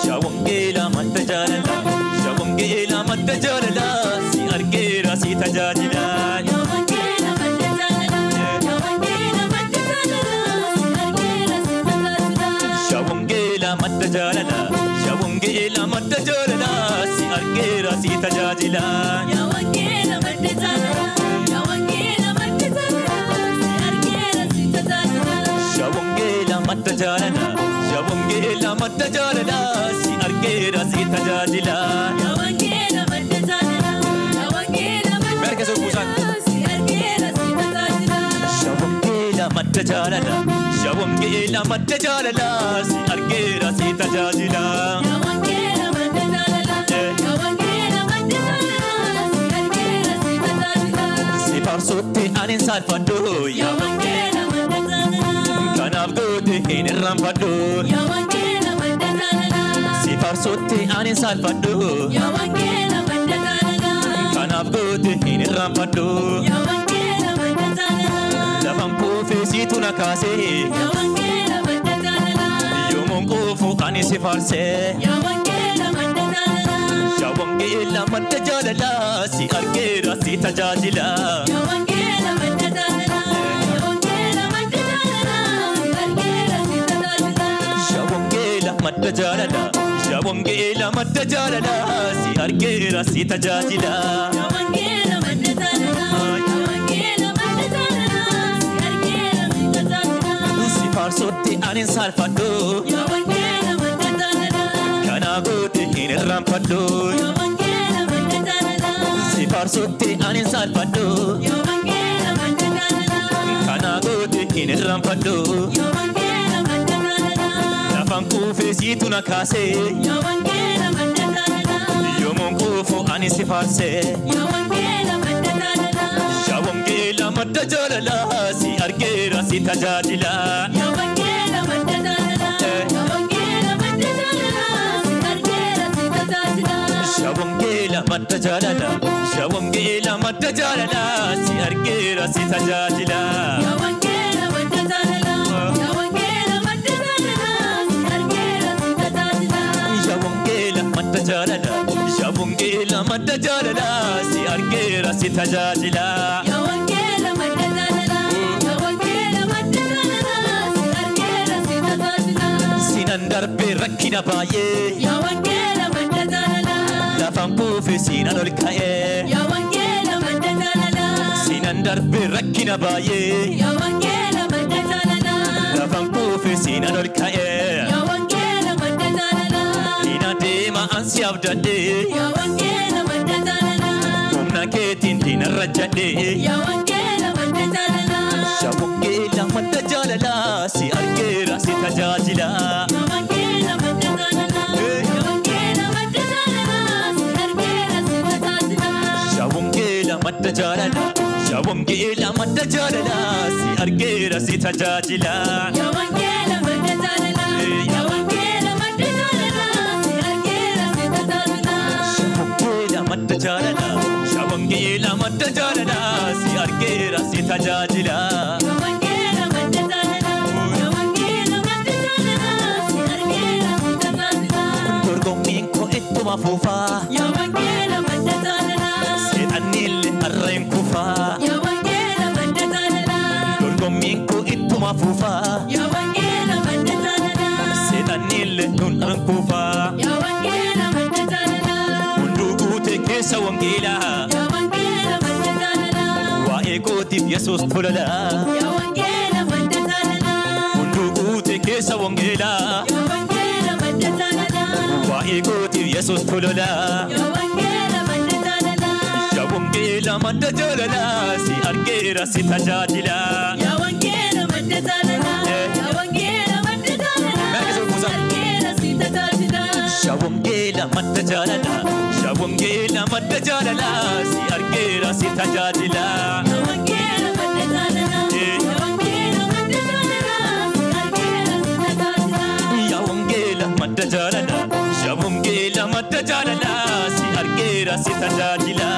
Shawangela matajalala, shawangela matajalala, si argera si tajajila. Shawangela matajalala, shawangela matajalala, si argera si tajajila. Shawangela matajalala, shawangela matajalala, si argera si tajajila. Shawangela matajalala, shawangela matajalala, si argera si tajajila. Shawangela matajalala. Shawangela matajalala, si argera si tajajila. Shawangela matajalala, shawangela matajalala, si argera si tajajila. Shawangela matajalala, shawangela matajalala, si argera si tajajila. Shawangela matajalala, shawangela matajalala, si argera si tajajila. Si parsotti anin salfaddo, shawangela matajalala. Kanaf gote hin rampado, shawangela matajalala. Si parsotti anin salfado, shawangela matajalala. Kanaf gote hin rampado, shawangela matajalala. Lafan kufe si tunakase, shawangela matajalala. Yomon kufu ani si farse, shawangela matajalala. Shawangela matajalala, si argera si tajajila. Shawangela matajalala. Matajalala, shawangela matajalala, si argera si tajajila. Shawangela matajalala, shawangela matajalala, si argera si tajajila. Si parsotti anin salfaddo, shawangela matajalala. Kana gote hin rampado, shawangela matajalala. Si parsotti anin salfaddo, shawangela matajalala. Kana gote hin rampado, shawangela matajalala. Lafan kufe si tunakase, shawangela matajalala. Yomon kufu ani si farse, shawangela matajalala. Shawangela matajalala, si argera si tajajila. Shawangela matajalala, shawangela matajalala, si argera si tajajila. Shawangela matajalala, shawangela matajalala, si argera si tajajila. Shawangela matajalala, shawangela matajalala, si argera si tajajila. Shawangela matajalala, shawangela matajalala, si argera si tajajila. Shawangela matajalala, shawangela matajalala, si argera si tajajila. Sinan darbe rakkina baye, shawangela matajalala. Lafan kufe sinan ol kae, shawangela matajalala. Sinan darbe rakkina baye, shawangela matajalala. Lafan kufe sinan ol kae, shawangela matajalala. Ina dema ansi abdade, shawangela matajalala. Humna ketin dina rajade, shawangela matajalala. Shawangela matajalala, si argera si tajajila. Shawangela matajalala, shawangela matajalala, si argera si tajajila. Shawangela matajalala, shawangela matajalala, si argera si tajajila. Shawangela matajalala, shawangela matajalala, si argera si tajajila. Shawangela matajalala, shawangela matajalala, si argera si tajajila. Shawangela matajalala, shawangela matajalala, si argera si tajajila. Dorgommin ko ittuma fufa, shawangela matajalala. Sedanille arrem kufa, shawangela matajalala. Dorgommin ko ittuma fufa, shawangela matajalala. Sedanille nun an kufa, shawangela matajalala. Undugu te kesa wangela, shawangela matajalala. Wa ekoti Jesus tulala, shawangela matajalala. Undugu te kesa wangela, shawangela matajalala. Wa ekoti Jesus tulala, shawangela matajalala. Shawangela matajalala, si argera si tajajila. Shawangela matajalala, shawangela matajalala, si argera si tajajila. Shawangela matajalala, shawangela matajalala, si argera si tajajila. Shawangela matajalala, shawangela matajalala, si argera si tajajila. Shawangela matajalala, shawangela matajalala, si argeera si tajaajila.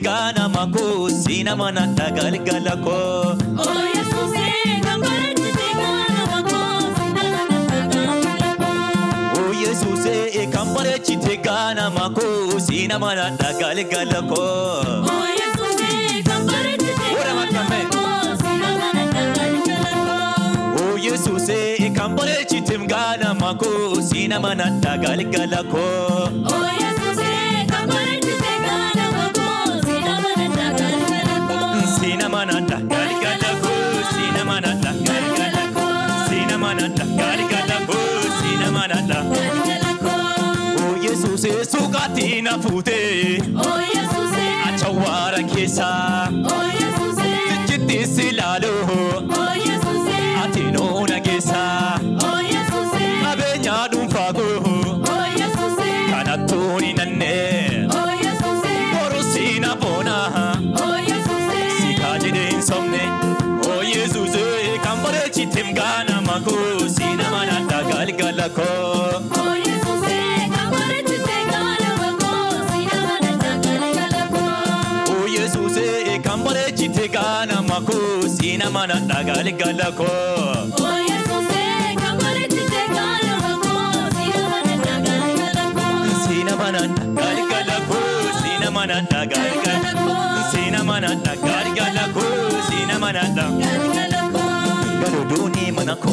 Gana mako sina mana galgala ko. Oh Jesus kambare chite gana mako sina mana galgala ko. Oh Jesus kambare chite gana mako sina mana galgala ko. Oh Jesus kambare chite gana mako sina mana galgala ko. Oh Jesus kambare chite gana mako sina mana galgala ko. Oh Jesus kambare chite gana mako Sina manata galgala ko sina manata galgala ko sina manata galgala ko sina manata galgala ko. Oh Jesus sukatina fute. Oh Jesus achawara kesa. Oh Jesus chitti silalo. Oh Jesus atino nagesa. Oh Jesus abenya dumfago. Oh Jesus kanatoni nanne. Oh Jesus borosina bona. Oh Jesus, kambare chitim gana mako sina manata galgala ko. Oh Jesus, kambare chitim gana mako sina manata galgala ko. Oh Jesus, kambare chitim gana mako sina manata galgala ko. Oh Jesus, kambare chitim gana mako sina manata galgala ko. Sina manata galgala ko sina manata galgala ko. Sina manata galgala ko. Manata galuduni manako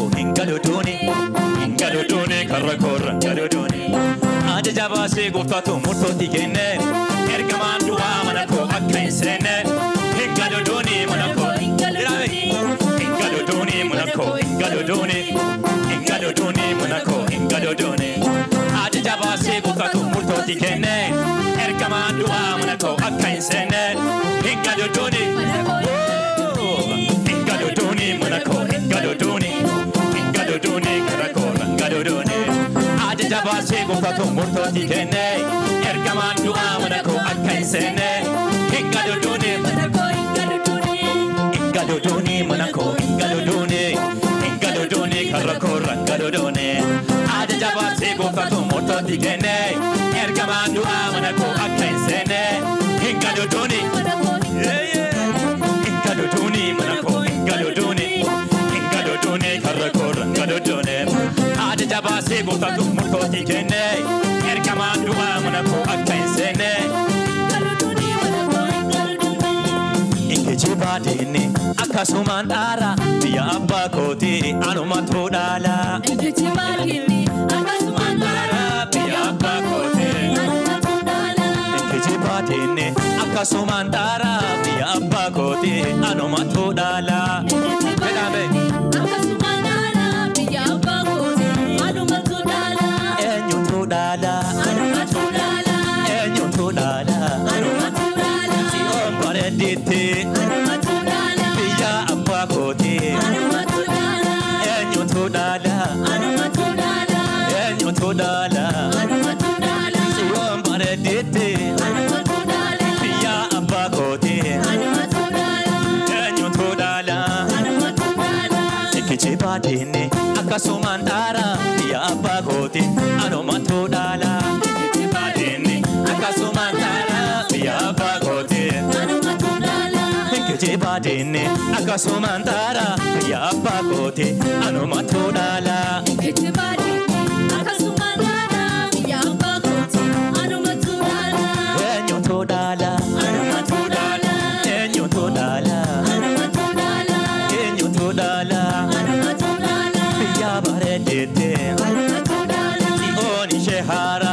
galuduni karakora galuduni ade jabase goftato murto tigene ergamandu manako akaisene galuduni manako galuduni manako galuduni manako galuduni ade jabase goftato murto tigene ergamandu manako akaisene galuduni Galuduni karakola galuduni ade jabase goftato murto tigene ergamandu manako akaisene galuduni manako galuduni karakola galuduni ade jabase goftato murto tigene ergamandu manako akaisene galuduni galuduni manako galuduni karakora galuduni ade jabase goftato murto tigene ergamandu manako akaisene galuduni manako Ikechibadini akasumandara biya abba koti anumatu dala. Ikechibadini akasumandara biya abba koti anumatu dala. Ikechibadini akasumandara biya abba koti anumatu dala. Dite biya abba koti enyo to dala siwon bare dite biya abba koti enyo to dala ikiche badine akasumandara biya abba koti anomato dala ikiche badine akasumandara biya abba koti Ikechibadini akasumandara biya abba koti anumatu dala. Ikechibadini akasumandara biya abba koti anumatu dala. Enyo to dala anumatu dala. Enyo to dala anumatu dala. Enyo to dala anumatu dala. Biya bare dite anumatu dala. Oni shehara